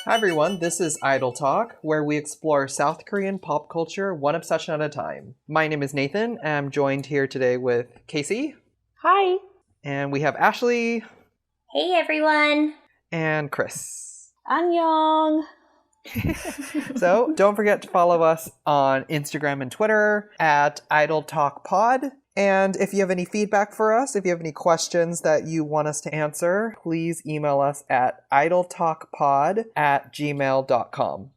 Hi everyone, this is Idol Talk, where we explore South Korean pop culture one obsession at a time. My name is Nathan, and I'm joined here today with Casey. Hi. And we have Ashley. Hey everyone. And Chris. Annyeong. So don't forget to follow us on Instagram and Twitter at Idol Talk Pod. And if you have any feedback for us, if you have any questions that you want us to answer, please email us at idoltalkpod@gmail.com.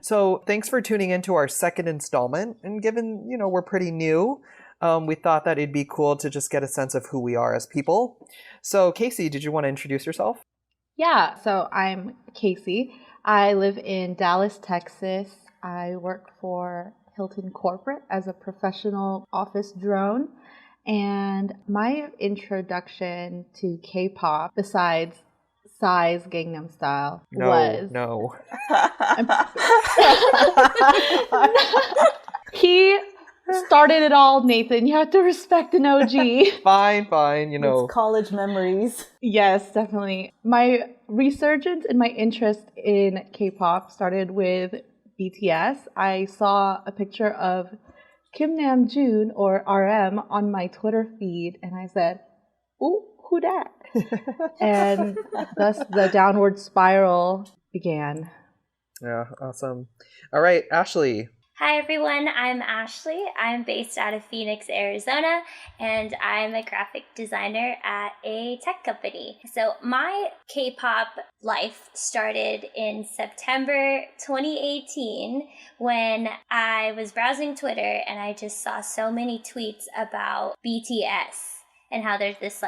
So thanks for tuning in to our second installment. And given, we're pretty new, we thought that it'd be cool to just get a sense of who we are as people. So Casey, did you want to introduce yourself? Yeah, so I'm Casey. I live in Dallas, Texas. I work for Hilton Corporate as a professional office drone. And my introduction to K-pop, besides Psy's Gangnam Style, was... No. He started it all, Nathan. You have to respect an OG. Fine. It's college memories. Yes, definitely. My resurgence and my interest in K-pop started with BTS. I saw a picture of Kim Namjoon, or RM, on my Twitter feed, and I said, "Ooh, who dat?" And thus the downward spiral began. Yeah, awesome. All right, Ashley. Hi everyone, I'm Ashley. I'm based out of Phoenix, Arizona, and I'm a graphic designer at a tech company. So my K-pop life started in September 2018 when I was browsing Twitter and I just saw so many tweets about BTS and how there's this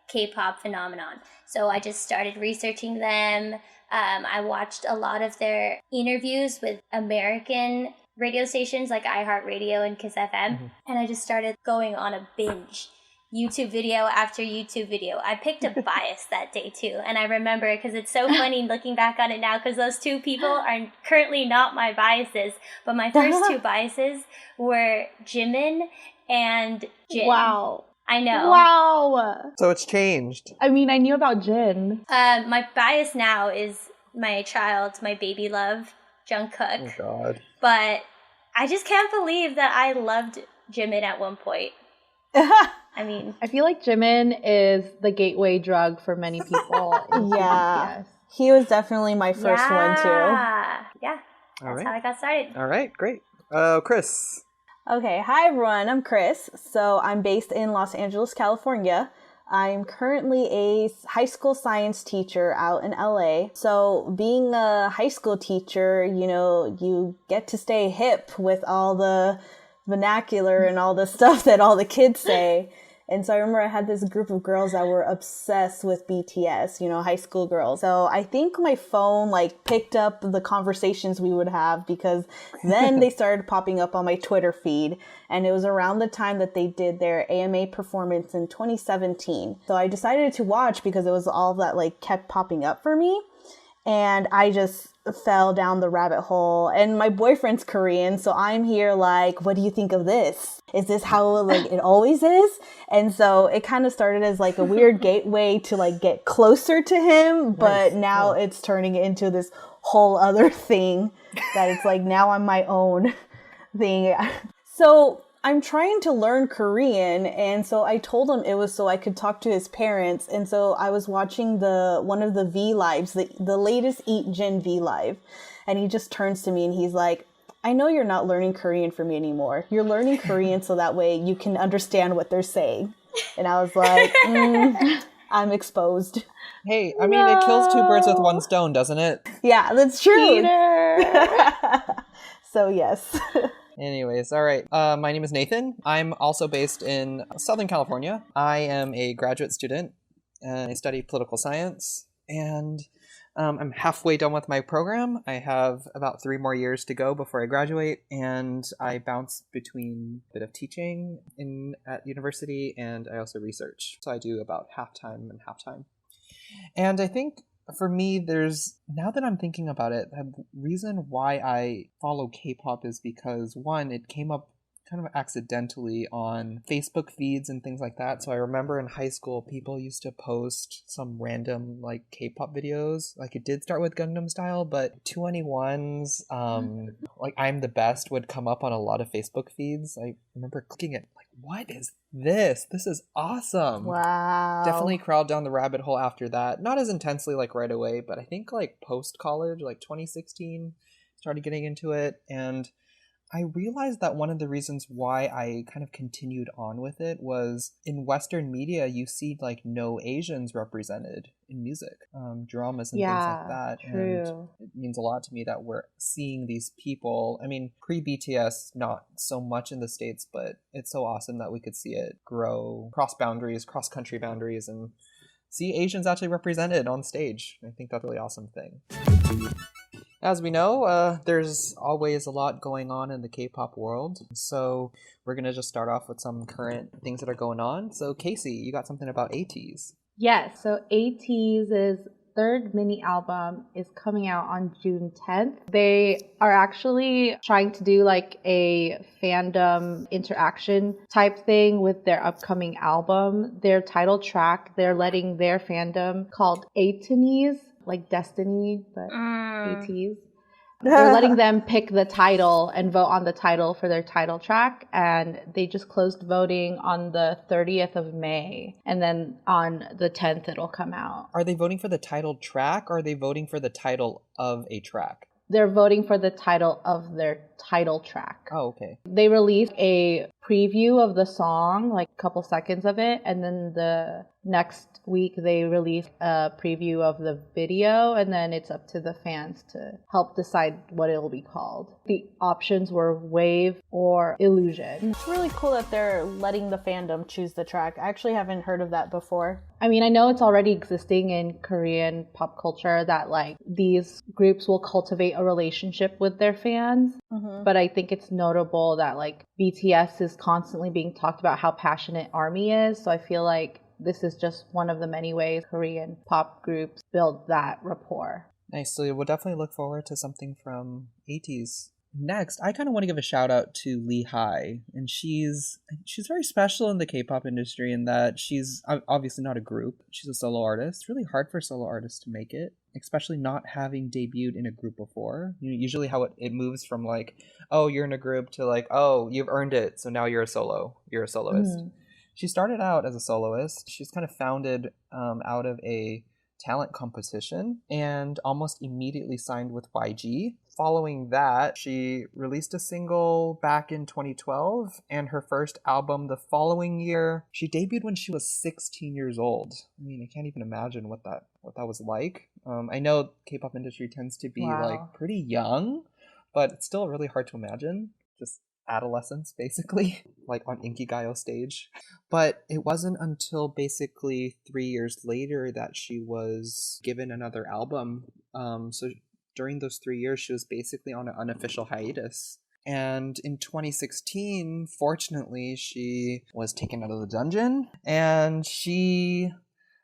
K-pop phenomenon. So I just started researching them. I watched a lot of their interviews with American radio stations like iHeartRadio and Kiss FM. Mm-hmm. And I just started going on a binge, YouTube video after YouTube video. I picked a bias that day too. And I remember because it's so funny looking back on it now because those two people are currently not my biases. But my first two biases were Jimin and Jin. Wow. I know. Wow. So it's changed. I mean, I knew about Jin. My bias now is my child, my baby love, Jungkook. Oh, God. But I just can't believe that I loved Jimin at one point. I mean, I feel like Jimin is the gateway drug for many people. Yeah. He was definitely my first one, too. Yeah. That's how I got started. All right, great. Chris. Okay, hi everyone, I'm Chris. So I'm based in Los Angeles, California. I'm currently a high school science teacher out in LA. So being a high school teacher, you get to stay hip with all the vernacular and all the stuff that all the kids say. And so I remember I had this group of girls that were obsessed with BTS, high school girls. So I think my phone picked up the conversations we would have because then they started popping up on my Twitter feed. And it was around the time that they did their AMA performance in 2017. So I decided to watch because it was all that kept popping up for me. And I just fell down the rabbit hole. And my boyfriend's Korean, so I'm here what do you think of this? Is this how it always is? And so it kind of started as a weird gateway to get closer to him, but nice. Now it's turning into this whole other thing that it's now I'm my own thing. So I'm trying to learn Korean, and so I told him it was so I could talk to his parents. And so I was watching one of the V lives, the latest Eat Jin V live, and he just turns to me and he's like, "I know you're not learning Korean for me anymore. You're learning Korean so that way you can understand what they're saying." And I was like, I'm exposed. Hey, I mean, it kills two birds with one stone, doesn't it? Yeah, that's true. Peter. So yes. Anyways, all right. My name is Nathan. I'm also based in Southern California. I am a graduate student and I study political science. And I'm halfway done with my program. I have about 3 more years to go before I graduate. And I bounce between a bit of teaching at university and I also research. So I do about half-time and half-time. And I think for me, now that I'm thinking about it, the reason why I follow K-pop is because, one, it came up kind of accidentally on Facebook feeds and things like that. So I remember in high school, people used to post some random like K-pop videos. Like it did start with Gangnam Style, but 2NE1's like I'm the Best would come up on a lot of Facebook feeds. I remember clicking it like, what is this? This is awesome. Wow. Definitely crawled down the rabbit hole after that. Not as intensely like right away, but I think like post-college, like 2016, started getting into it. And I realized that one of the reasons why I kind of continued on with it was in Western media, you see like no Asians represented in music, dramas and things like that. True. And it means a lot to me that we're seeing these people. I mean, pre-BTS, not so much in the States, but it's so awesome that we could see it grow cross boundaries, cross country boundaries, and see Asians actually represented on stage. I think that's a really awesome thing. As we know, there's always a lot going on in the K-pop world, so we're going to just start off with some current things that are going on. So Casey, you got something about ATEEZ. Yes, so ATEEZ's third mini album is coming out on June 10th. They are actually trying to do like a fandom interaction type thing with their upcoming album. Their title track, they're letting their fandom called ATEEZ, like Destiny, but ATEEZ. They're letting them pick the title and vote on the title for their title track. And they just closed voting on the 30th of May. And then on the 10th, it'll come out. Are they voting for the title track, or are they voting for the title of a track? They're voting for the title of their title track. Oh, okay. They released a preview of the song, like a couple seconds of it, and then the next week they released a preview of the video, and then it's up to the fans to help decide what it will be called. The options were Wave or Illusion. It's really cool that they're letting the fandom choose the track. I actually haven't heard of that before. I mean, I know it's already existing in Korean pop culture that like these groups will cultivate a relationship with their fans. But I think it's notable that like BTS is constantly being talked about how passionate ARMY is. So I feel like this is just one of the many ways Korean pop groups build that rapport. Nice. So we'll definitely look forward to something from ATEEZ. Next, I kind of want to give a shout out to Lee Hai, and she's very special in the K-pop industry in that she's obviously not a group. She's a solo artist. It's really hard for solo artists to make it, especially not having debuted in a group before. You know, usually how it moves from like, oh, you're in a group to like, oh, you've earned it, so now you're a soloist. She started out as a soloist. She's kind of founded out of a talent competition and almost immediately signed with YG. Following that, she released a single back in 2012 and her first album the following year. She debuted when she was 16 years old. I mean, I can't even imagine what that was like. I know K-pop industry tends to be like pretty young, but it's still really hard to imagine. Just adolescence, basically, like on Inkigayo stage. But it wasn't until basically 3 years later that she was given another album. So during those 3 years, she was basically on an unofficial hiatus. And in 2016, fortunately, she was taken out of the dungeon and she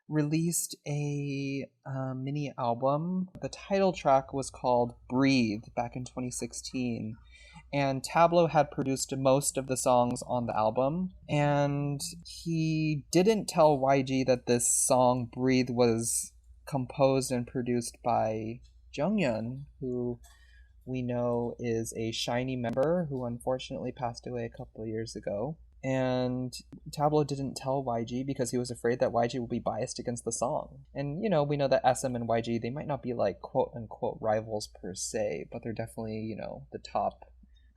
released a mini album. The title track was called Breathe back in 2016. And Tableau had produced most of the songs on the album. And he didn't tell YG that this song, Breathe, was composed and produced by Jungkook, who we know is a SHINee member who unfortunately passed away a couple of years ago. And Tableau didn't tell YG because he was afraid that YG would be biased against the song. And, you know, we know that SM and YG, they might not be like quote-unquote rivals per se, but they're definitely, you know, the top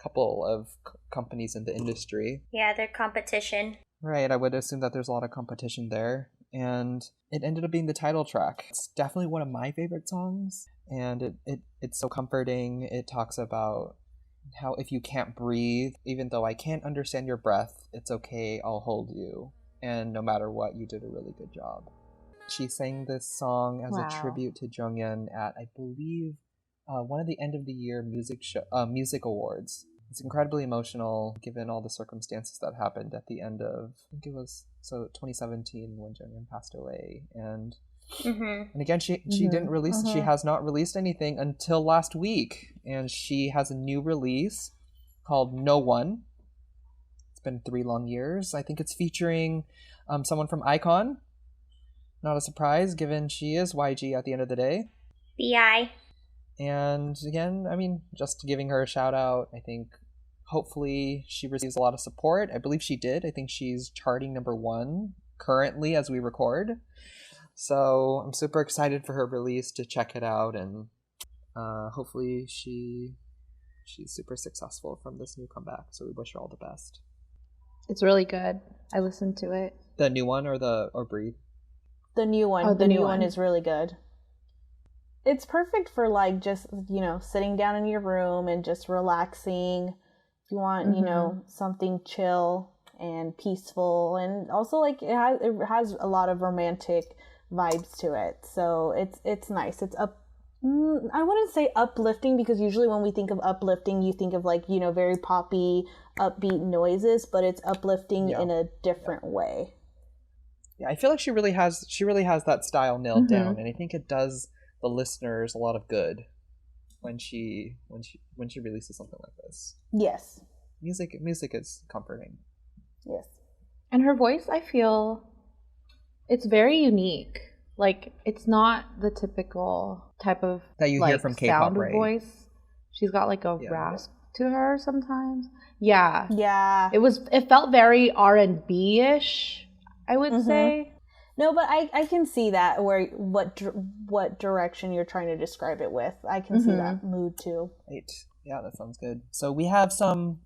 couple of companies in the industry. Yeah, they're competition. Right, I would assume that there's a lot of competition there. And it ended up being the title track. It's definitely one of my favorite songs. And it's so comforting. It talks about how if you can't breathe, even though I can't understand your breath, it's okay, I'll hold you. And no matter what, you did a really good job. She sang this song as a tribute to Jungkook at, I believe, one of the end of the year music awards. It's incredibly emotional given all the circumstances that happened at the end of, I think it was 2017 when Jungkook passed away. And and again, she didn't release, she has not released anything until last week. And she has a new release called No One. been 3 long years. I think it's featuring someone from iKON. Not a surprise, given she is YG at the end of the day. BI. And again, I mean, just giving her a shout out. I think hopefully she receives a lot of support. I believe she did. I think she's charting #1 currently as we record. So I'm super excited for her release, to check it out, and hopefully she's super successful from this new comeback. So we wish her all the best. It's really good. I listened to it. The new one or Breathe? The new one. Oh, the new one is really good. It's perfect for like just, sitting down in your room and just relaxing. If you want, something chill and peaceful, and also like it has a lot of romantic vibes to it. So it's nice. It's I wouldn't say uplifting, because usually when we think of uplifting, you think of like, very poppy, upbeat noises, but it's uplifting in a different way. Yeah, I feel like she really has that style nailed down, and I think it does the listeners a lot of good when she releases something like this. Yes. Music is comforting. Yes. And her voice, I feel, it's very unique. Like, it's not the typical type of that you hear from K-pop, sound of right? Voice. She's got like a rasp to her sometimes. Yeah. Yeah. It felt very R&B-ish, I would say. No, but I can see that, what direction you're trying to describe it with. I can see that mood too. Right. Yeah, that sounds good. So we have some,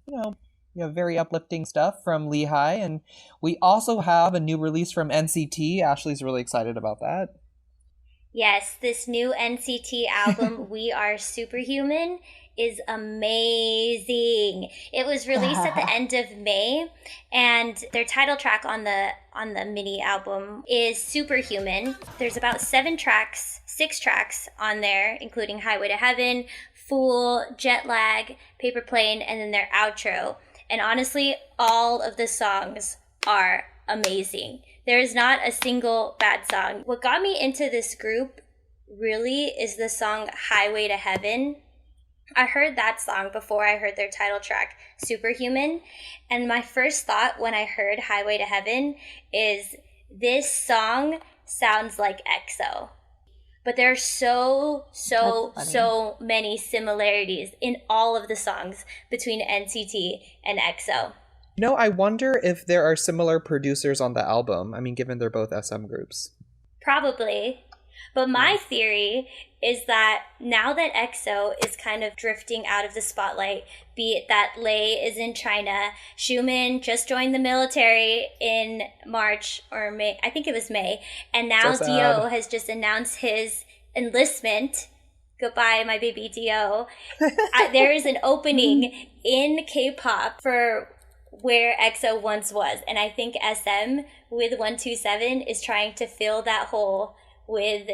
very uplifting stuff from Lehigh, and we also have a new release from NCT. Ashley's really excited about that. Yes, this new NCT album, We Are Superhuman, is amazing. It was released at the end of May, and their title track on the mini album is Superhuman. There's about 6 tracks on there, including Highway to Heaven, Fool, Jet Lag, Paper Plane, and then their outro. And honestly, all of the songs are amazing. There is not a single bad song. What got me into this group really is the song Highway to Heaven. I heard that song before I heard their title track, Superhuman. And my first thought when I heard Highway to Heaven is, this song sounds like EXO. But there are so many similarities in all of the songs between NCT and EXO. I wonder if there are similar producers on the album. I mean, given they're both SM groups. Probably. But my theory is that now that EXO is kind of drifting out of the spotlight, be it that Lay is in China, Jimin just joined the military in March or May, I think it was May, and now Dio has just announced his enlistment. Goodbye, my baby Dio. There is an opening in K-pop for where EXO once was, and I think SM with 127 is trying to fill that hole with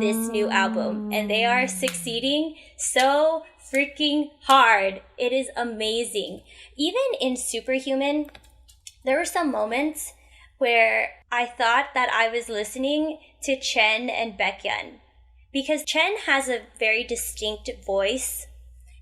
this new album, and they are succeeding so freaking hard. It is amazing. Even in Superhuman, there were some moments where I thought that I was listening to Chen and Baekhyun, because Chen has a very distinct voice,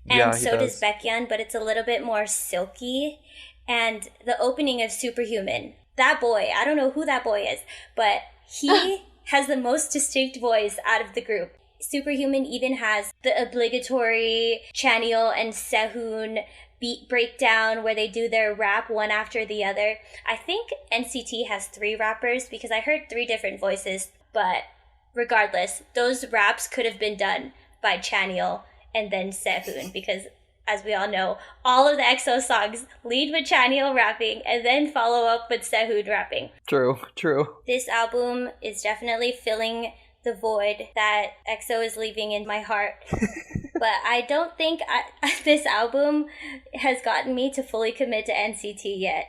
and so does Baekhyun, but it's a little bit more silky. And the opening of Superhuman, that boy, I don't know who that boy is, but he has the most distinct voice out of the group. Superhuman even has the obligatory Chanyeol and Sehun beat breakdown where they do their rap one after the other. I think NCT has 3 rappers because I heard 3 different voices, but regardless, those raps could have been done by Chanyeol and then Sehun, because as we all know, all of the EXO songs lead with Chanyeol rapping and then follow up with Sehun rapping. True. This album is definitely filling the void that EXO is leaving in my heart. But I don't think this album has gotten me to fully commit to NCT yet.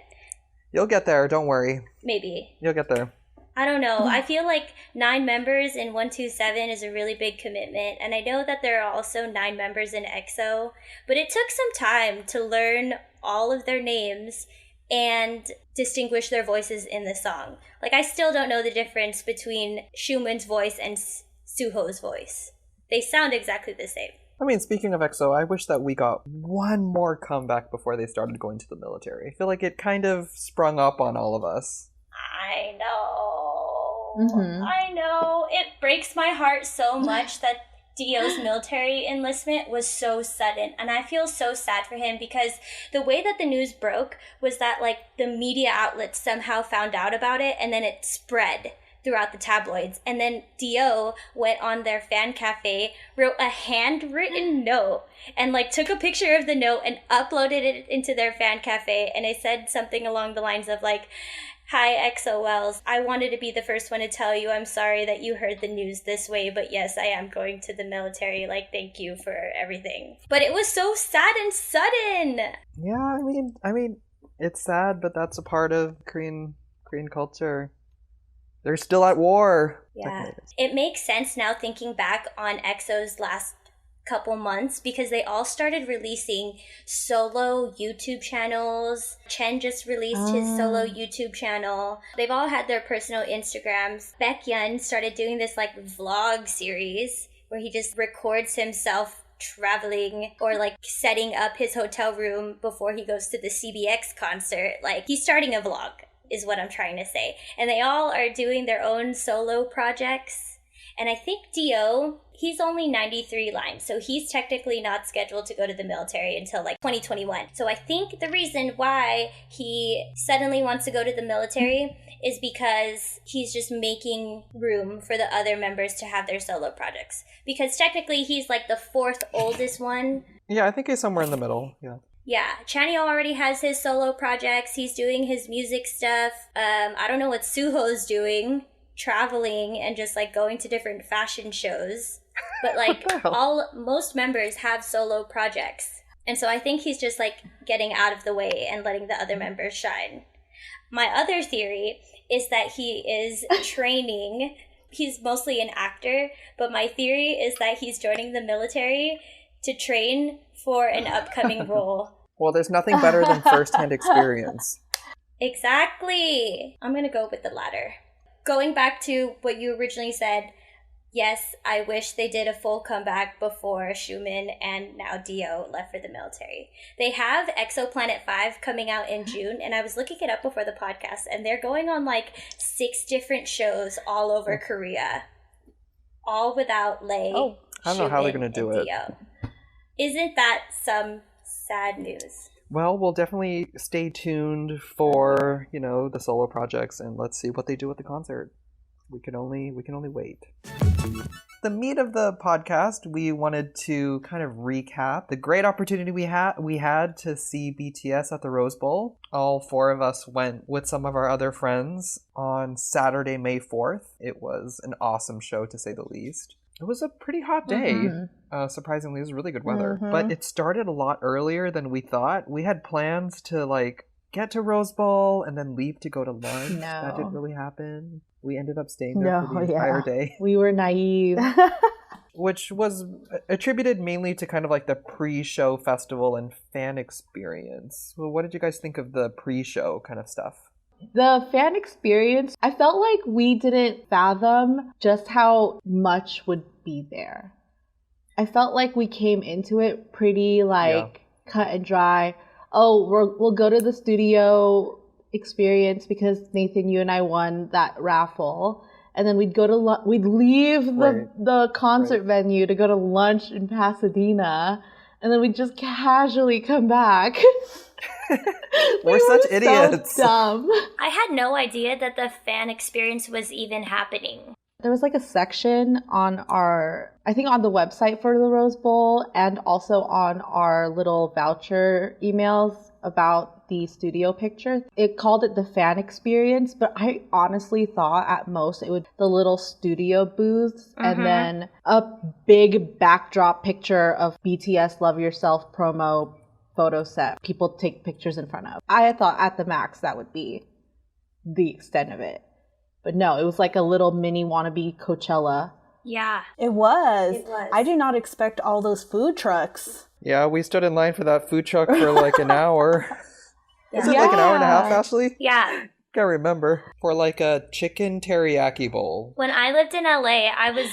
You'll get there, don't worry. Maybe. You'll get there. I don't know. I feel like 9 members in 127 is a really big commitment. And I know that there are also 9 members in EXO. But it took some time to learn all of their names and distinguish their voices in the song. Like, I still don't know the difference between Xiumin's voice and Suho's voice. They sound exactly the same. I mean, speaking of EXO, I wish that we got one more comeback before they started going to the military. I feel like it kind of sprung up on all of us. I know. Mhm. I know. It breaks my heart so much that Dio's military enlistment was so sudden. And I feel so sad for him because the way that the news broke was that, like, the media outlets somehow found out about it and then it spread throughout the tabloids. And then Dio went on their fan cafe, wrote a handwritten note, and like took a picture of the note and uploaded it into their fan cafe. And it said something along the lines of like, "Hi XOLs, I wanted to be the first one to tell you I'm sorry that you heard the news this way, but yes, I am going to the military. Like, thank you for everything." But it was so sad and sudden. Yeah, I mean, it's sad, but that's a part of Korean culture. They're still at war. Yeah. It makes sense now thinking back on EXO's last couple months because they all started releasing solo YouTube channels. Chen just released his solo YouTube channel. They've all had their personal Instagrams. Baekhyun started doing this like vlog series where he just records himself traveling or like setting up his hotel room before he goes to the CBX concert. Like, he's starting a vlog is what I'm trying to say. And they all are doing their own solo projects. And I think Dio, he's only 93 lines, so he's technically not scheduled to go to the military until like 2021. So I think the reason why he suddenly wants to go to the military is because he's just making room for the other members to have their solo projects. Because technically he's like the fourth oldest one. Yeah, I think he's somewhere in the middle. Yeah. Yeah, Chanyeol already has his solo projects. He's doing his music stuff. I don't know what Suho's doing, traveling and just like going to different fashion shows. But like most members have solo projects. And so I think he's just like getting out of the way and letting the other members shine. My other theory is that he is training. He's mostly an actor, but my theory is that he's joining the military to train for an upcoming role. Well, there's nothing better than first-hand experience. Exactly. I'm going to go with the latter. Going back to what you originally said, yes, I wish they did a full comeback before Jimin and now Dio left for the military. They have Exoplanet 5 coming out in June, and I was looking it up before the podcast, and they're going on like 6 different shows all over Korea. All without Lay. Oh, I don't know how they're going to do it. Dio. Isn't that some sad news? Well, we'll definitely stay tuned for, the solo projects, and let's see what they do with the concert. We can only wait. The meat of the podcast, we wanted to kind of recap the great opportunity we had to see BTS at the Rose Bowl. All 4 of us went with some of our other friends on Saturday, May 4th. It was an awesome show, to say the least. It was a pretty hot day. Surprisingly, it was really good weather. But it started a lot earlier than we thought. We had plans to get to Rose Bowl and then leave to go to lunch. No. That didn't really happen. We ended up staying there for the entire day. We were naive. Which was attributed mainly to kind of like the pre-show festival and fan experience. Well, what did you guys think of the pre-show kind of stuff? The fan experience, I felt like we didn't fathom just how much would be there. I felt like we came into it pretty cut and dry. Oh, we'll go to the studio experience because Nathan, you and I won that raffle, and then we'd leave the concert venue to go to lunch in Pasadena, and then we'd just casually come back. We're such idiots. So dumb. I had no idea that the fan experience was even happening. There was a section on on the website for the Rose Bowl and also on our little voucher emails about the studio picture. It called it the fan experience, but I honestly thought at most it would the little studio booths and then a big backdrop picture of BTS Love Yourself promo photo set people take pictures in front of. I thought at the max that would be the extent of it. But no, it was like a little mini wannabe Coachella. Yeah. It was. I do not expect all those food trucks. Yeah, we stood in line for that food truck for like an hour. Is it like an hour and a half, Ashley? Yeah. Can't remember. For like a chicken teriyaki bowl. When I lived in LA, I was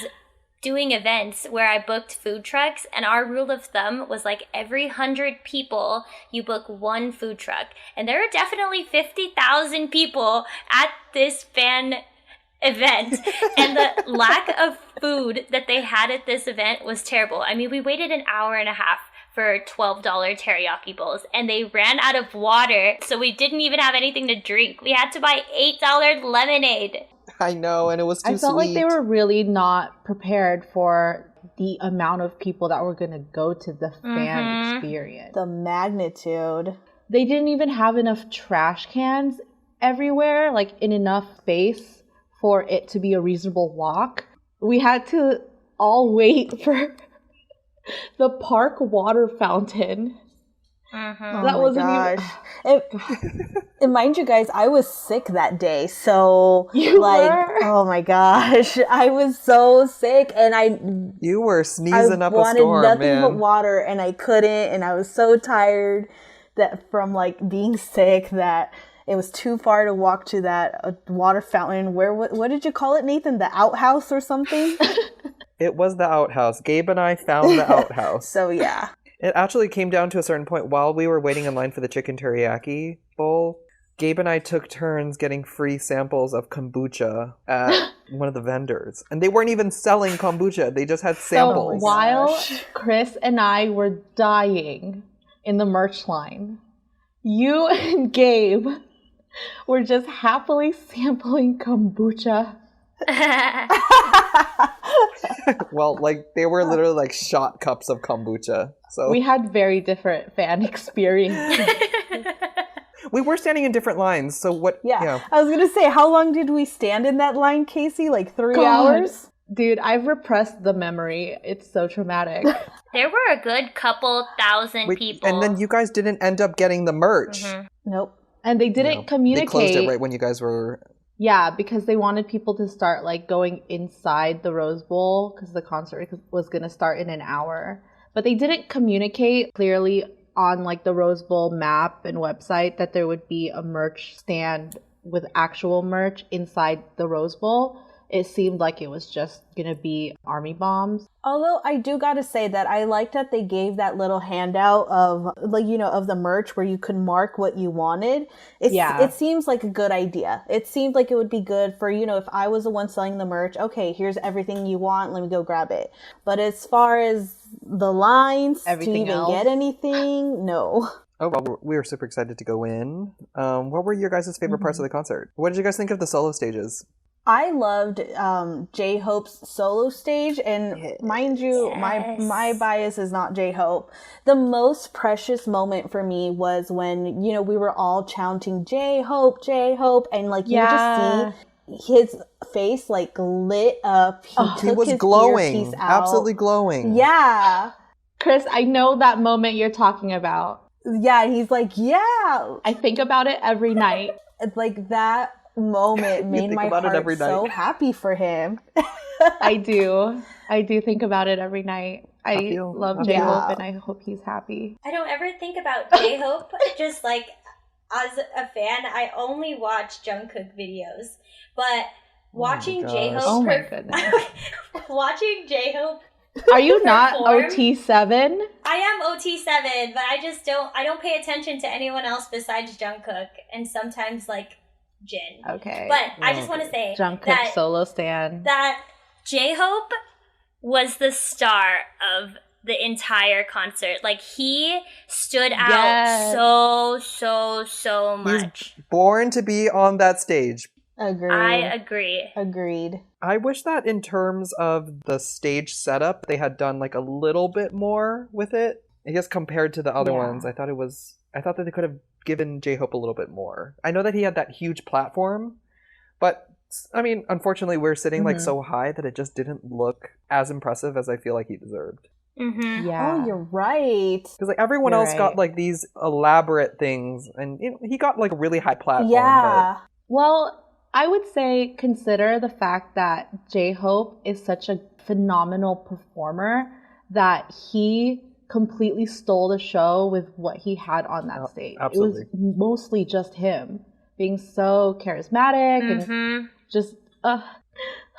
doing events where I booked food trucks, and our rule of thumb was like every 100 people, you book one food truck. And there are definitely 50,000 people at this fan event, and the lack of food that they had at this event was terrible. I mean, we waited an hour and a half for $12 teriyaki bowls, and they ran out of water, so we didn't even have anything to drink. We had to buy $8 lemonade. I know, and it was too I felt sweet. like they were really not prepared for the amount of people that were going to go to the fan experience. The magnitude. They didn't even have enough trash cans everywhere, like in enough space for it to be a reasonable walk. We had to all wait for the park water fountain. That Oh wasn't my even. gosh. And mind you guys, I was sick that day. So You like, were? oh my gosh, I was so sick, and You were sneezing I up a wanted storm, nothing man. but water, and I couldn't, and I was so tired that from like being sick that it was too far to walk to that water fountain. What did you call it, Nathan? The outhouse or something? It was the outhouse. Gabe and I found the outhouse. So yeah. It actually came down to a certain point while we were waiting in line for the chicken teriyaki bowl. Gabe and I took turns getting free samples of kombucha at one of the vendors. And they weren't even selling kombucha. They just had samples. So while Chris and I were dying in the merch line, you and Gabe were just happily sampling kombucha. Well, like, they were literally like shot cups of kombucha. So We had very different fan experiences. we were standing in different lines. So what? Yeah. I was gonna say, how long did we stand in that line, Casey? Like 3 God. hours? Dude, I've repressed the memory. It's so traumatic. There were a good couple thousand people. And then you guys didn't end up getting the merch. Nope. And they didn't No. communicate. They closed it right when you guys were. Yeah, because they wanted people to start like going inside the Rose Bowl because the concert was going to start in an hour. But they didn't communicate clearly on like the Rose Bowl map and website that there would be a merch stand with actual merch inside the Rose Bowl. It seemed like it was just going to be army bombs. Although I do gotta say that I like that they gave that little handout of like, you know, of the merch where you could mark what you wanted. It seems like a good idea. It seemed like it would be good for, you know, if I was the one selling the merch, okay, here's everything you want, let me go grab it. But as far as the lines Everything to even else? get anything, no. Oh, well, we were super excited to go in. What were your guys' favorite parts of the concert? What did you guys think of the solo stages? I loved J-Hope's solo stage, and mind you, my bias is not J-Hope. The most precious moment for me was when, you know, we were all chanting J-Hope, J-Hope, and like you just see his face like lit up. He was glowing, absolutely glowing. Yeah. Chris, I know that moment you're talking about. Yeah, he's like, yeah. I think about it every night. It's like that moment made my heart so happy for him. I do think about it every night. I love J-Hope and I hope he's happy. I don't ever think about J-Hope just like as a fan. I only watch Jungkook videos, but watching J-Hope. Oh my goodness. Watching J-Hope. Are you not OT7? I am OT7, but I don't pay attention to anyone else besides Jungkook and sometimes like Jin. Okay. But I just want to say Jungkook solo stan. That J-Hope was the star of the entire concert. Like, he stood out so much. He's born to be on that stage. Agreed. I agree. Agreed. I wish that in terms of the stage setup, they had done like a little bit more with it. I guess compared to the other ones, I thought that they could have given J-Hope a little bit more. I know that he had that huge platform, but I mean, unfortunately, we're sitting like so high that it just didn't look as impressive as I feel like he deserved. Yeah. Oh, you're right. Because like everyone else got like these elaborate things, and you know, he got like a really high platform. Yeah. But... Well, I would say consider the fact that J-Hope is such a phenomenal performer that he completely stole the show with what he had on that stage. Absolutely. It was mostly just him being so charismatic and just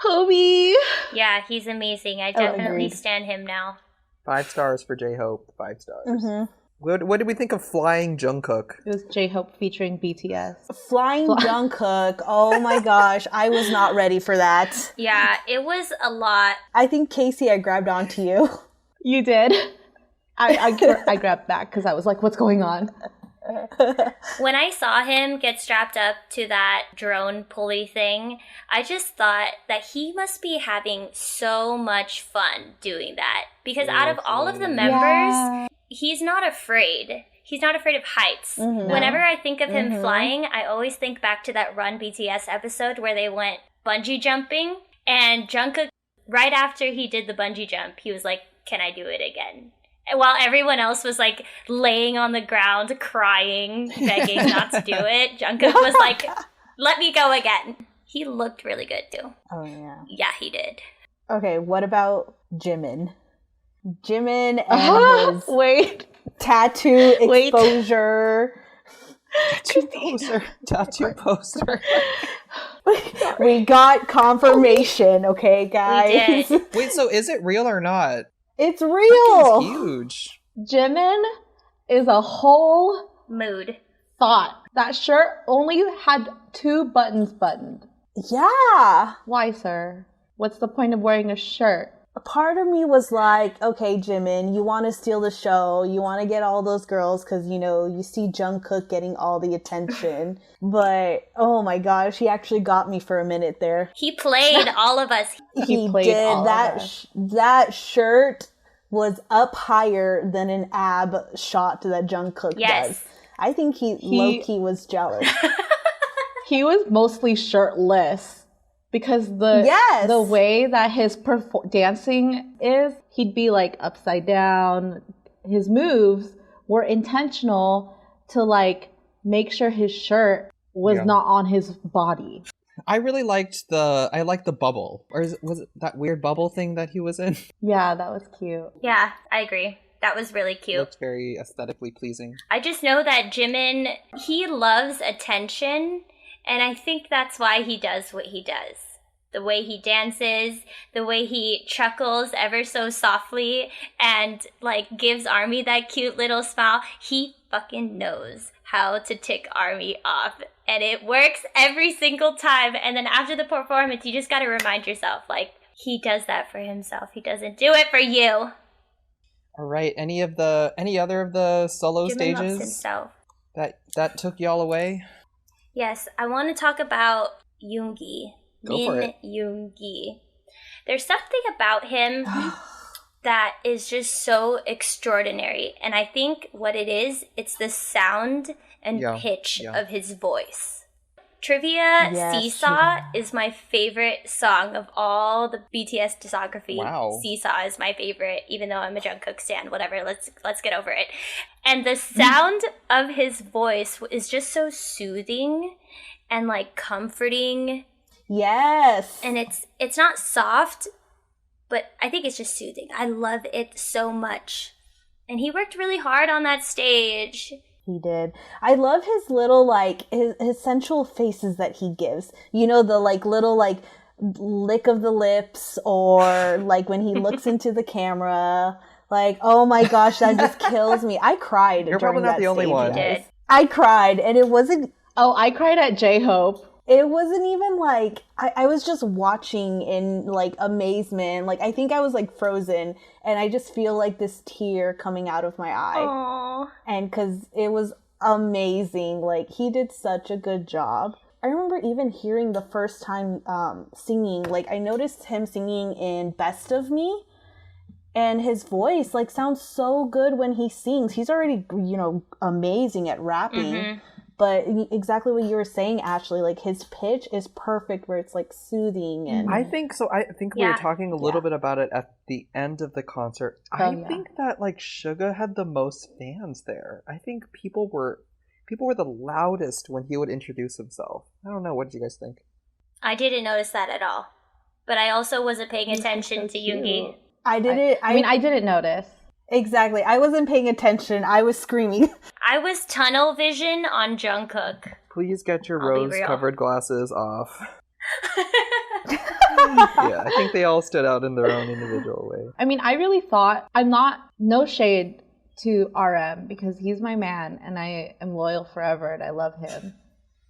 Hobie. Yeah, he's amazing. I definitely stan him now. 5 stars for J-Hope. 5 stars. Mm-hmm. What did we think of Flying Jungkook? It was J-Hope featuring BTS. Flying Jungkook. Oh my gosh, I was not ready for that. Yeah, it was a lot. I think, Casey, I grabbed onto you. You did. I grabbed back because I was like, what's going on? When I saw him get strapped up to that drone pulley thing, I just thought that he must be having so much fun doing that. Because out of all of the members, he's not afraid. He's not afraid of heights. Mm-hmm. Whenever I think of him flying, I always think back to that Run BTS episode where they went bungee jumping. And Jungkook, right after he did the bungee jump, he was like, "Can I do it again?" While everyone else was like laying on the ground, crying, begging not to do it, Jungkook was like, "Let me go again." He looked really good too. Oh, yeah. Yeah, he did. Okay, what about Jimin? Jimin and his tattoo exposure. Tattoo poster. We got confirmation, okay, guys? We did. Wait, so is it real or not? It's real. It's huge. Jimin is a whole mood. Thought. That shirt only had 2 buttons buttoned. Yeah. Why, sir? What's the point of wearing a shirt? A part of me was like, okay, Jimin, you want to steal the show. You want to get all those girls because, you know, you see Jungkook getting all the attention. But, oh my gosh, he actually got me for a minute there. He played all of us. He did. That shirt was up higher than an ab shot that Jungkook does. I think he low-key was jealous. He was mostly shirtless. Because the way that his dancing is, he'd be like upside down. His moves were intentional to like make sure his shirt was not on his body. I really liked the bubble. Or was it that weird bubble thing that he was in? Yeah, that was cute. Yeah, I agree. That was really cute. It looked very aesthetically pleasing. I just know that Jimin, he loves attention. And I think that's why he does what he does. The way he dances, the way he chuckles ever so softly and like gives ARMY that cute little smile. He fucking knows how to tick ARMY off. And it works every single time. And then after the performance, you just gotta remind yourself, like, he does that for himself. He doesn't do it for you. All right. Any other of the solo Jimin stages loves himself. that took y'all away? Yes, I want to talk about Yoongi. Go for it. Yoongi. There's something about him that is just so extraordinary. And I think what it is, it's the sound and pitch of his voice. Trivia, Seesaw is my favorite song of all the BTS discography. Wow. Seesaw is my favorite, even though I'm a Jungkook stan, whatever, let's get over it. And the sound of his voice is just so soothing and like comforting. Yes. And it's not soft, but I think it's just soothing. I love it so much. And he worked really hard on that stage. He did. I love his little, like, his sensual faces that he gives. You know, the, like, little, like, lick of the lips, or, like, when he looks into the camera. Like, oh my gosh, that just kills me. I cried. You're probably not the only one. Did. I cried, and it wasn't... Oh, I cried at J-Hope. It wasn't even like, I was just watching in like amazement. Like, I think I was like frozen, and I just feel like this tear coming out of my eye. Aww. And because it was amazing. Like, he did such a good job. I remember even hearing the first time singing, like I noticed him singing in Best of Me, and his voice like sounds so good when he sings. He's already, you know, amazing at rapping. Mm-hmm. But exactly what you were saying, Ashley, like his pitch is perfect where it's like soothing. And I think so. I think we were talking a little bit about it at the end of the concert. I think that like Suga had the most fans there. I think people were the loudest when he would introduce himself. I don't know. What did you guys think? I didn't notice that at all. But I also wasn't paying attention to Yoongi. I didn't notice. Exactly. I wasn't paying attention. I was screaming. I was tunnel vision on Jungkook. Please get your rose-covered glasses off. Yeah, I think they all stood out in their own individual way. I mean, I really thought, no shade to RM because he's my man and I am loyal forever and I love him.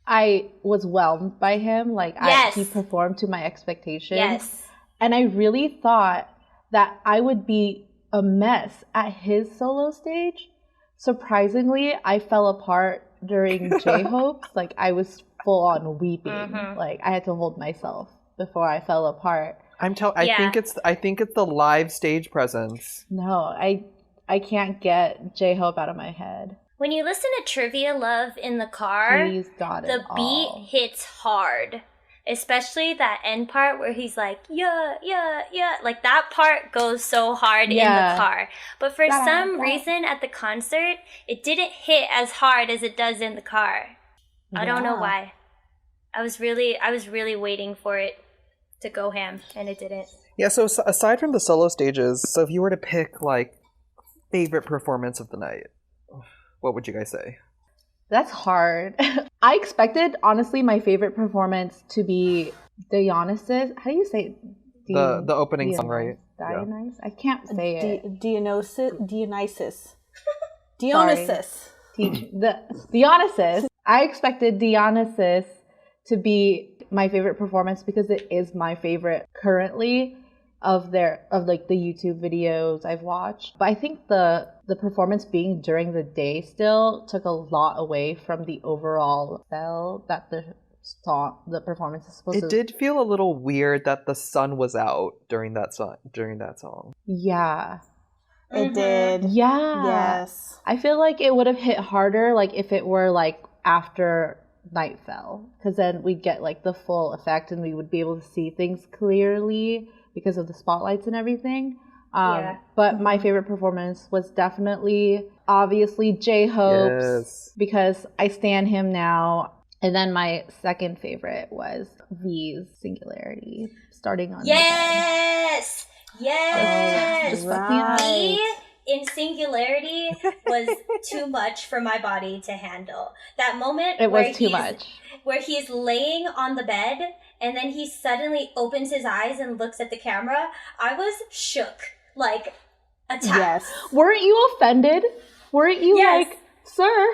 I was whelmed by him. Like, Yes. he performed to my expectations. Yes. And I really thought that I would be a mess at his solo stage. Surprisingly, I fell apart during J-Hope's. Like, I was full on weeping. Mhm. Like, I had to hold myself before I fell apart. I Yeah. think it's the live stage presence. No, I can't get J-Hope out of my head. When you listen to Trivia Love in the car, He's got it the beat all. hits hard. Especially that end part where he's like, yeah, yeah, yeah. Like, that part goes so hard in Yeah. the car. But for Da-da, some da. reason at the concert, it didn't hit as hard as it does in the car. I don't know Yeah. why. I was really waiting for it to go ham, and it didn't. Yeah, so aside from the solo stages, so if you were to pick, like, favorite performance of the night, what would you guys say? That's hard. I expected, honestly, my favorite performance to be Dionysus. How do you say it? The opening song, right? Dionysus? I can't say it. Dionysus. Dionysus. I expected Dionysus to be my favorite performance because it is my favorite currently of the YouTube videos I've watched. But I think the performance being during the day still took a lot away from the overall spell that the performance is supposed to. It did feel a little weird that the sun was out during that song. Yeah. It did. Yeah. Yes. I feel like it would have hit harder like if it were like after night fell, because then we'd get like the full effect and we would be able to see things clearly because of the spotlights and everything. Yeah. But my favorite performance was definitely, obviously, J-Hope's, Yes. because I stan him now. And then my second favorite was V's Singularity, starting on Yes! Yes! Just fuck me up. Me in Singularity was too much for my body to handle. That moment It where was too much. where he's laying on the bed and then he suddenly opens his eyes and looks at the camera, I was shook. Like, attacked. Yes. Weren't you offended? Weren't you Yes. like, sir,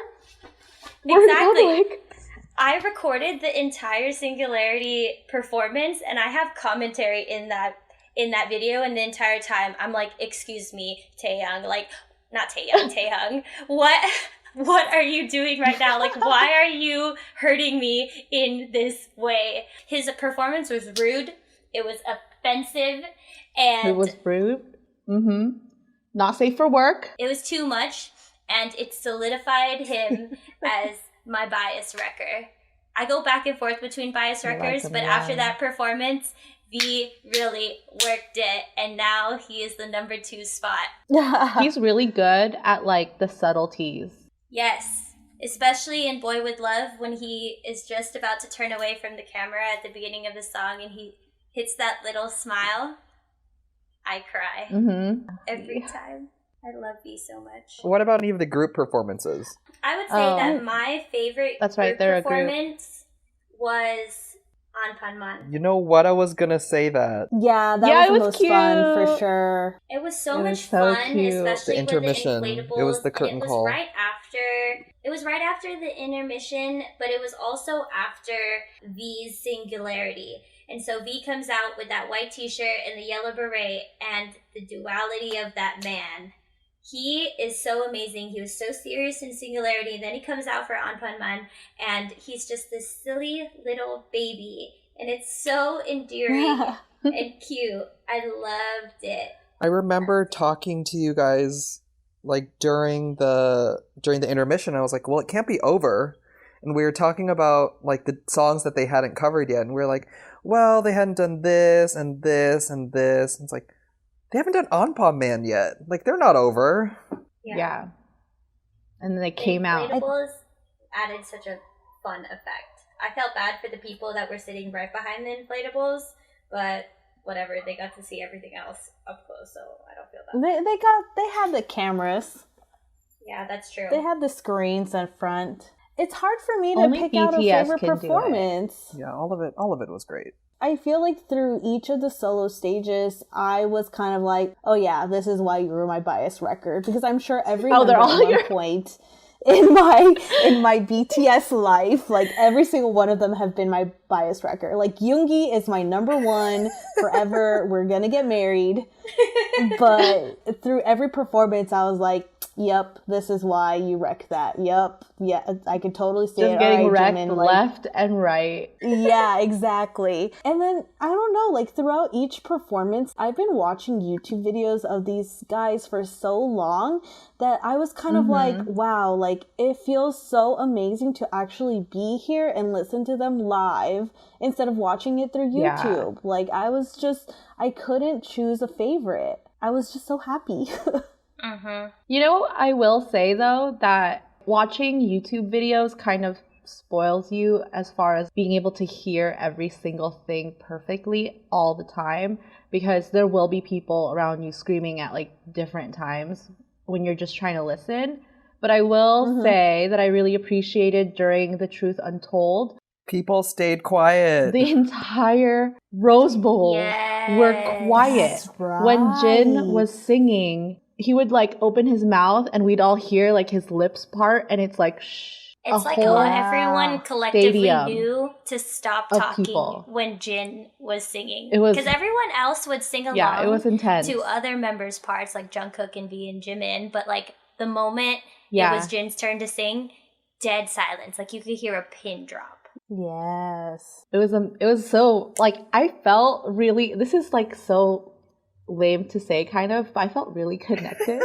we're Exactly. in public? I recorded the entire Singularity performance and I have commentary in that video, and the entire time I'm like, excuse me, Taehyung, like, not Taehyung, Taehyung, what are you doing right now? Like, why are you hurting me in this way? His performance was rude, it was offensive, and It was rude. Mm-hmm. Not safe for work. it was too much, and it solidified him as my bias wrecker. I go back and forth between bias I like wreckers, him, but yeah. after that performance, V really worked it, and now he is the number 2 spot. He's really good at like the subtleties. Yes, especially in Boy With Love when he is just about to turn away from the camera at the beginning of the song and he hits that little smile. I cry Mm-hmm. every time. I love V so much. What about any of the group performances? I would say Oh. that my favorite That's right, group they're a group. performance was Anpanman. You know what? I was gonna say that. Yeah, that Yeah, was it the was most cute. fun for sure. It was so It much was so fun, cute. especially The intermission. with the inflatables. It was the curtain and it was call. right after the intermission, but it was also after V's Singularity. And so V comes out with that white t-shirt and the yellow beret and the duality of that man. He is so amazing. He was so serious in Singularity, and then he comes out for Anpanman, and he's just this silly little baby, and it's so endearing and cute. I loved it. I remember talking to you guys like during the intermission. I was like, well, it can't be over. And we were talking about like the songs that they hadn't covered yet, and we were like, well, they hadn't done this and this and this. And it's like, they haven't done Anpa Man yet. Like, they're not over. Yeah. And then they came out. Inflatables added such a fun effect. I felt bad for the people that were sitting right behind the inflatables, but whatever, they got to see everything else up close, so I don't feel bad. They had the cameras. Yeah, that's true. They had the screens in front. It's hard for me to Only pick out a BTS favorite can do it. performance. Yeah, all of it was great. I feel like through each of the solo stages, I was kind of like, oh yeah, this is why you were my bias record. Because I'm sure every member they're at all one your- point in my BTS life, like every single one of them have been my bias record. Like Yoongi is my number one forever. We're gonna get married. But through every performance, I was like, yep, this is why you wrecked that. Yep, yeah, I could totally see Just it. getting All right, wrecked Jimin, left and right. yeah, exactly. And then, I don't know, like throughout each performance, I've been watching YouTube videos of these guys for so long that I was kind of like, wow, like it feels so amazing to actually be here and listen to them live instead of watching it through YouTube. Yeah. Like I couldn't choose a favorite. I was just so happy. You know, I will say though that watching YouTube videos kind of spoils you as far as being able to hear every single thing perfectly all the time, because there will be people around you screaming at like different times when you're just trying to listen. But I will say that I really appreciated during the Truth Untold, People stayed quiet. the entire Rose Bowl were quiet. That's right. When Jin was singing, he would like open his mouth and we'd all hear like his lips part, and it's like shh. It's like whole everyone collectively stadium knew to stop of talking people. when Jin was singing. It was- because everyone else would sing along Yeah, it was intense. to other members' parts like Jungkook and V and Jimin, but like the moment Yeah. it was Jin's turn to sing, dead silence. Like you could hear a pin drop. Yes. It was so like I felt really, this is like so lame to say kind of, but I felt really connected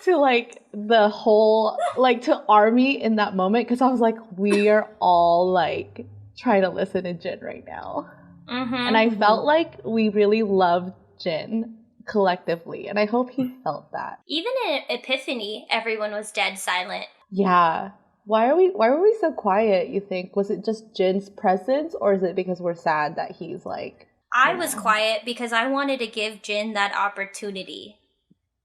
to like the whole like to ARMY in that moment, because I was like, we are all like trying to listen to Jin right now. And I felt like we really loved Jin collectively, and I hope he felt that. Even in Epiphany, everyone was dead silent. Yeah. Why were we so quiet, you think? Was it just Jin's presence, or is it because we're sad that he's like... I was quiet because I wanted to give Jin that opportunity,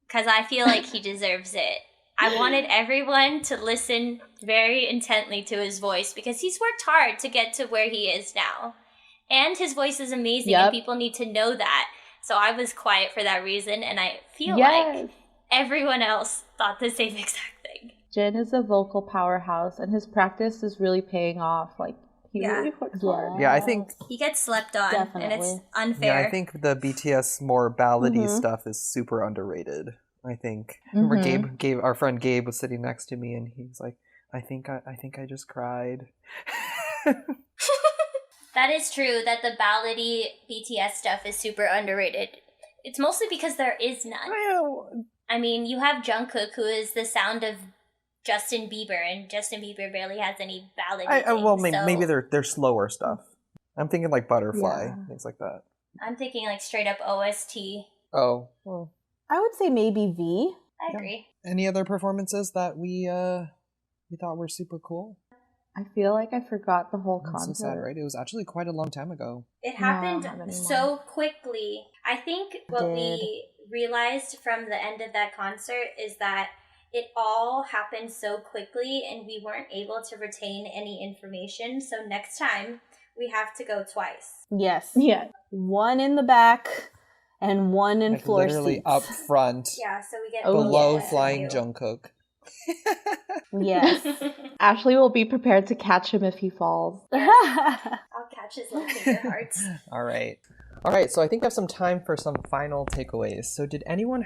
because I feel like he deserves it. I wanted everyone to listen very intently to his voice, because he's worked hard to get to where he is now. And his voice is amazing, and people need to know that. So I was quiet for that reason, and I feel like everyone else thought the same exact thing. Jin is a vocal powerhouse, and his practice is really paying off. Like, he really works hard. Yeah, I think He gets slept on, and it's Definitely. unfair. Yeah, I think the BTS more ballady stuff is super underrated. I think. Remember Gabe, our friend Gabe was sitting next to me, and he was like, I think I just cried. That is true, that the ballady BTS stuff is super underrated. It's mostly because there is none. I mean, you have Jungkook, who is the sound of Justin Bieber, and Justin Bieber barely has any ballady things, Maybe they're slower stuff. I'm thinking like Butterfly, things like that. I'm thinking like straight up OST. Oh, well. I would say maybe V. I agree. Any other performances that we thought were super cool? I feel like I forgot the whole I'm concert. so sad, right? It was actually quite a long time ago. It Yeah, I don't have happened any so quickly. I think what we realized from the end of that concert is that it all happened so quickly and we weren't able to retain any information. So next time we have to go twice. Yes. Yeah. One in the back and one in Like floor literally seats. up front, Yeah, so we get below both flying of you. Jungkook. Yes. Ashley will be prepared to catch him if he falls. I'll catch his little finger hearts. All right. So I think I have some time for some final takeaways. So did anyone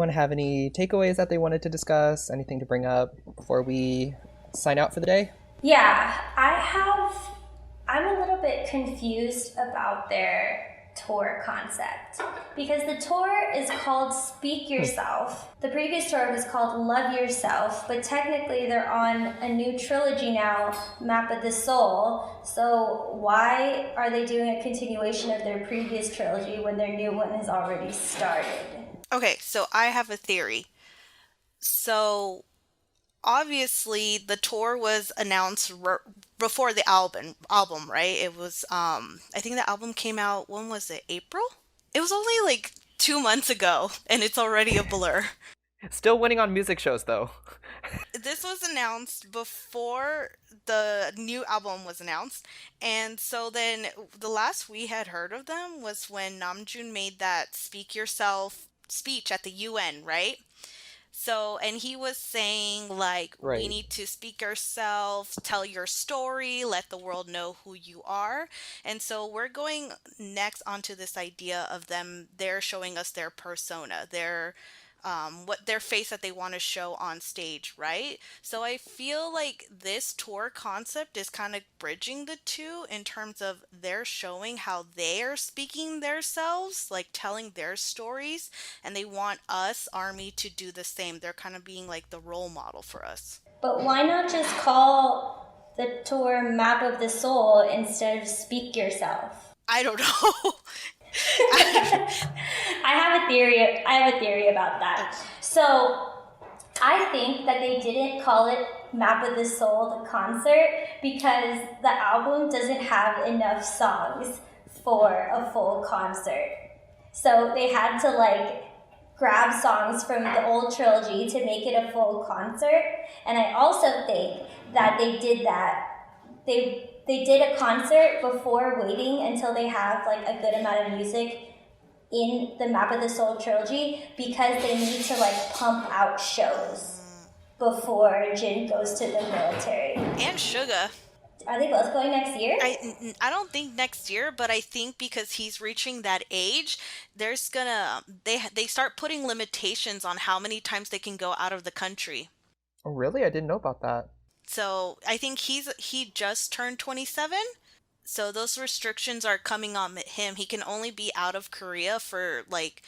have any takeaways that they wanted to discuss? Anything to bring up before we sign out for the day? Yeah, I'm a little bit confused about their tour concept, because the tour is called Speak Yourself. The previous tour was called Love Yourself, but technically they're on a new trilogy now, Map of the Soul. So why are they doing a continuation of their previous trilogy when their new one has already started? Okay, so I have a theory. So obviously the tour was announced before the album, right? It was I think the album came out, when was it? April? It was only like 2 months ago and it's already a blur. Still winning on music shows, though. This was announced before the new album was announced. And so then the last we had heard of them was when Namjoon made that Speak Yourself speech at the UN, right? So, and he was saying, like, we Right. need to speak ourselves, tell your story, let the world know who you are. And so we're going next onto this idea of them, they're showing us their persona, their what their face that they want to show on stage, right? So I feel like this tour concept is kind of bridging the two in terms of they're showing how they're speaking themselves, like telling their stories, and they want us, Army, to do the same. They're kind of being like the role model for us. But why not just call the tour Map of the Soul instead of Speak Yourself? I don't know. I have a theory about that. So I think that they didn't call it Map of the Soul, the concert, because the album doesn't have enough songs for a full concert. So they had to like grab songs from the old trilogy to make it a full concert. And I also think that they did that. They did a concert before waiting until they have like a good amount of music in the Map of the Soul trilogy because they need to like pump out shows before Jin goes to the military. And Suga. Are they both going next year? I don't think next year, but I think because he's reaching that age, there's gonna they start putting limitations on how many times they can go out of the country. Oh, really? I didn't know about that. So I think he just turned 27. So those restrictions are coming on him. He can only be out of Korea for like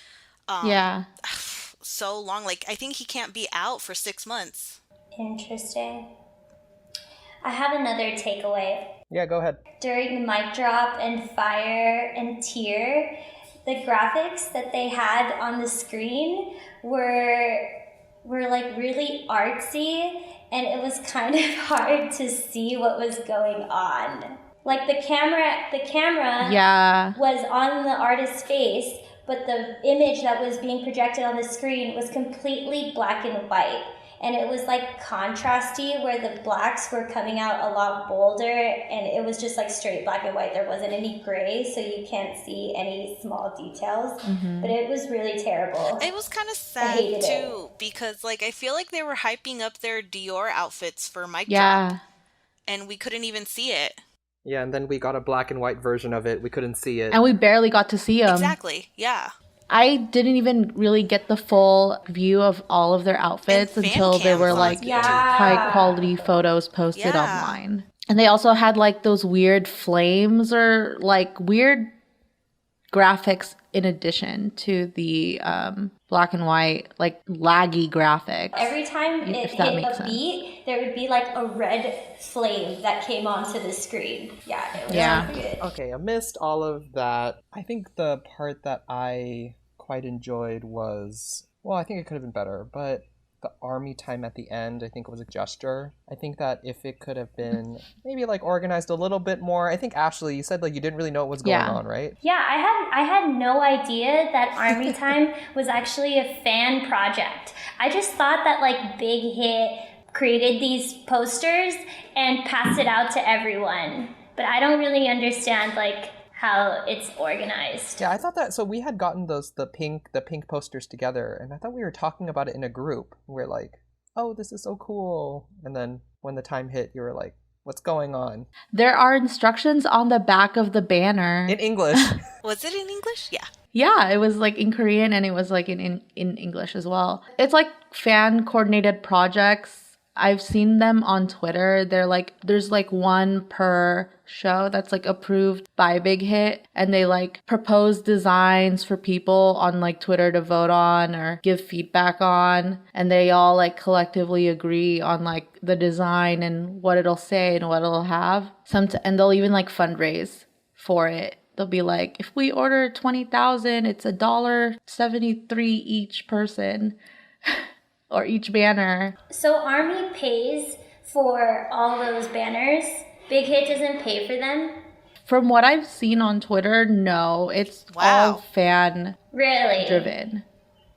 so long. Like I think he can't be out for 6 months. Interesting. I have another takeaway. Yeah, go ahead. During Mic Drop and Fire and Tear, the graphics that they had on the screen were like really artsy, and it was kind of hard to see what was going on. Like the camera was on the artist's face, but the image that was being projected on the screen was completely black and white. And it was like contrasty where the blacks were coming out a lot bolder, and it was just like straight black and white. There wasn't any gray, so you can't see any small details. Mm-hmm. But it was really terrible. It was kind of sad too, because like I feel like they were hyping up their Dior outfits for Mic Drop, and we couldn't even see it. Yeah, and then we got a black and white version of it. We couldn't see it. And we barely got to see them. Exactly, yeah. I didn't even really get the full view of all of their outfits until there were like high quality photos posted online. And they also had like those weird flames or like weird graphics in addition to the black and white, like laggy graphics. Every time it hit a beat, there would be like a red flame that came onto the screen. Yeah, it was really good. Okay, amidst all of that, I think the part that I quite enjoyed was, well, I think it could have been better, but the army time at the end, I think it was a gesture. I think that if it could have been maybe like organized a little bit more. I think Ashley, you said like you didn't really know what was going on, right? Yeah, I had no idea that Army Time was actually a fan project. I just thought that like Big Hit created these posters and passed it out to everyone. But I don't really understand like how it's organized. Yeah, I thought that, so we had gotten the pink posters together, and I thought we were talking about it in a group. We're like, oh, this is so cool. And then when the time hit, you were like, what's going on? There are instructions on the back of the banner. In English. Was it in English? Yeah. Yeah, it was like in Korean, and it was like in English as well. It's like fan coordinated projects. I've seen them on Twitter. They're like, there's like one per show that's like approved by Big Hit, and they like propose designs for people on like Twitter to vote on or give feedback on, and they all like collectively agree on like the design and what it'll say and what it'll have. And they'll even like fundraise for it. They'll be like, if we order 20,000, it's $1.73 each person. Or each banner. So Army pays for all those banners? Big Hit doesn't pay for them? From what I've seen on Twitter, no. It's all fan really driven.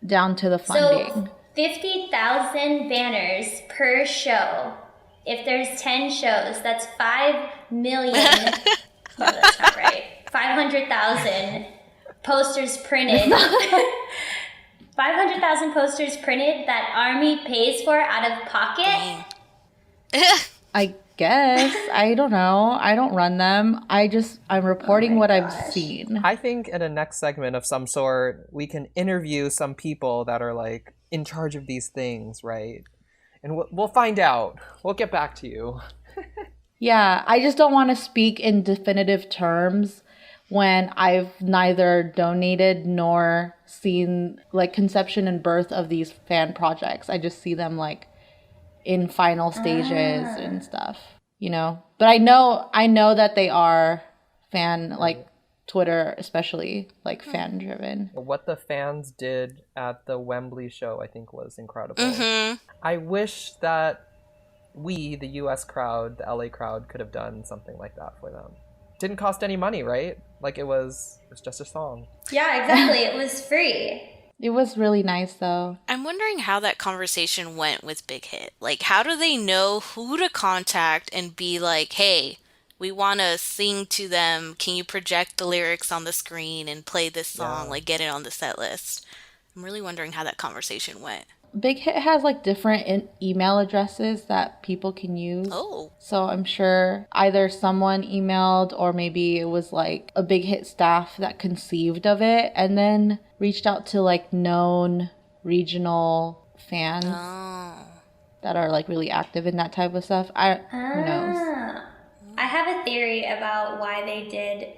Down to the funding. So 50,000 banners per show. If there's 10 shows, that's 5 million. No, that's not right. 500,000 posters printed. 500,000 posters printed that ARMY pays for out of pocket. I guess. I don't know. I don't run them. I'm reporting what I've seen. I think in a next segment of some sort, we can interview some people that are like in charge of these things, right? And we'll find out. We'll get back to you. Yeah, I just don't want to speak in definitive terms when I've neither donated nor seen like conception and birth of these fan projects. I just see them like in final stages and stuff, you know. But I know that they are fan, like Twitter especially, like fan driven. What the fans did at the Wembley show, I think, was incredible. Mm-hmm. I wish that we, the US crowd, the LA crowd, could have done something like that for them. Didn't cost any money, right? Like it was just a song. Yeah, exactly. It was free. It was really nice though. I'm wondering how that conversation went with Big Hit. Like, how do they know who to contact and be like, hey, we want to sing to them. Can you project the lyrics on the screen and play this song? Like, get it on the set list. I'm really wondering how that conversation went. Big Hit has like different email addresses that people can use. Oh. So I'm sure either someone emailed or maybe it was like a Big Hit staff that conceived of it and then reached out to like known regional fans that are like really active in that type of stuff. Who knows? I have a theory about why they did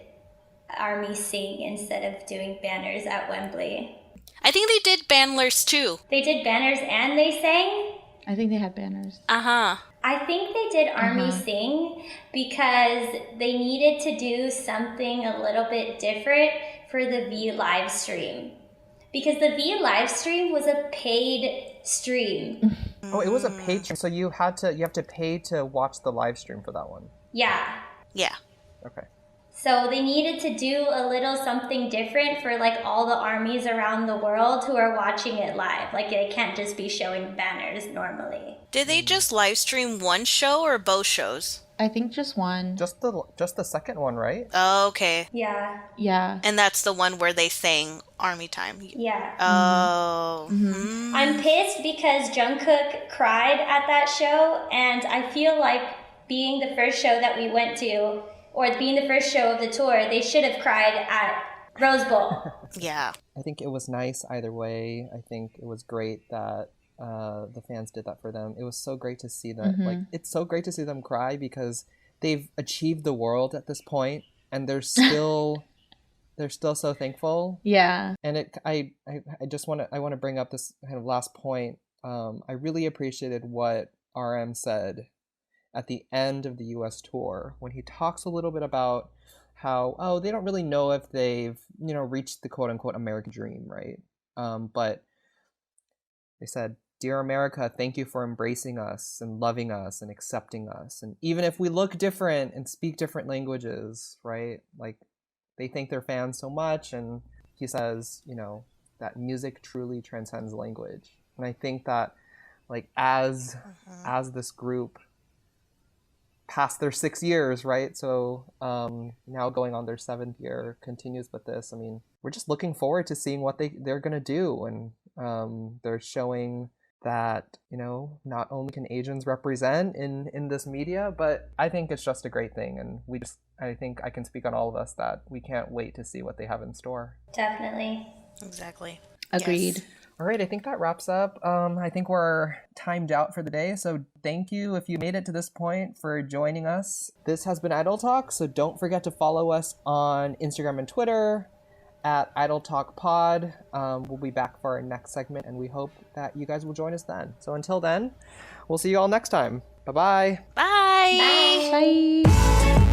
ARMY sing instead of doing banners at Wembley. I think they did bandlers too. They did banners and they sang? I think they had banners. Uh-huh. I think they did ARMY sing because they needed to do something a little bit different for the V live stream. Because the V live stream was a paid stream. Oh, it was a paid stream, so you have to pay to watch the live stream for that one. Yeah. Yeah. Okay. So they needed to do a little something different for like all the armies around the world who are watching it live. Like they can't just be showing banners normally. Did they just live stream one show or both shows? I think just one. Just the second one, right? Oh, okay. Yeah. Yeah. And that's the one where they sang Army Time. Yeah. Oh. Mm-hmm. I'm pissed because Jungkook cried at that show, and I feel like being the first show that we went to, or being the first show of the tour, they should have cried at Rose Bowl. Yeah. I think it was nice either way. I think it was great that the fans did that for them. It was so great to see them. Like, it's so great to see them cry because they've achieved the world at this point, and they're still so thankful. Yeah. And I want to bring up this kind of last point. I really appreciated what RM said at the end of the US tour when he talks a little bit about how they don't really know if they've reached the quote unquote American dream, right? But they said, "Dear America, thank you for embracing us and loving us and accepting us. And even if we look different and speak different languages," right? Like, they thank their fans so much. And he says, that music truly transcends language. And I think that, like, as this group past their 6 years, right? So now going on their 7th year continues with this. I mean, we're just looking forward to seeing what they're going to do. And they're showing that, not only can Asians represent in this media, but I think it's just a great thing. And I think I can speak on all of us that we can't wait to see what they have in store. Definitely. Exactly. Agreed. Yes. All right, I think that wraps up. I think we're timed out for the day, so thank you if you made it to this point for joining us. This has been Idol Talk, so don't forget to follow us on Instagram and Twitter at Idol Talk Pod. We'll be back for our next segment, and we hope that you guys will join us then. So until then, we'll see you all next time. Bye-bye. Bye. Bye.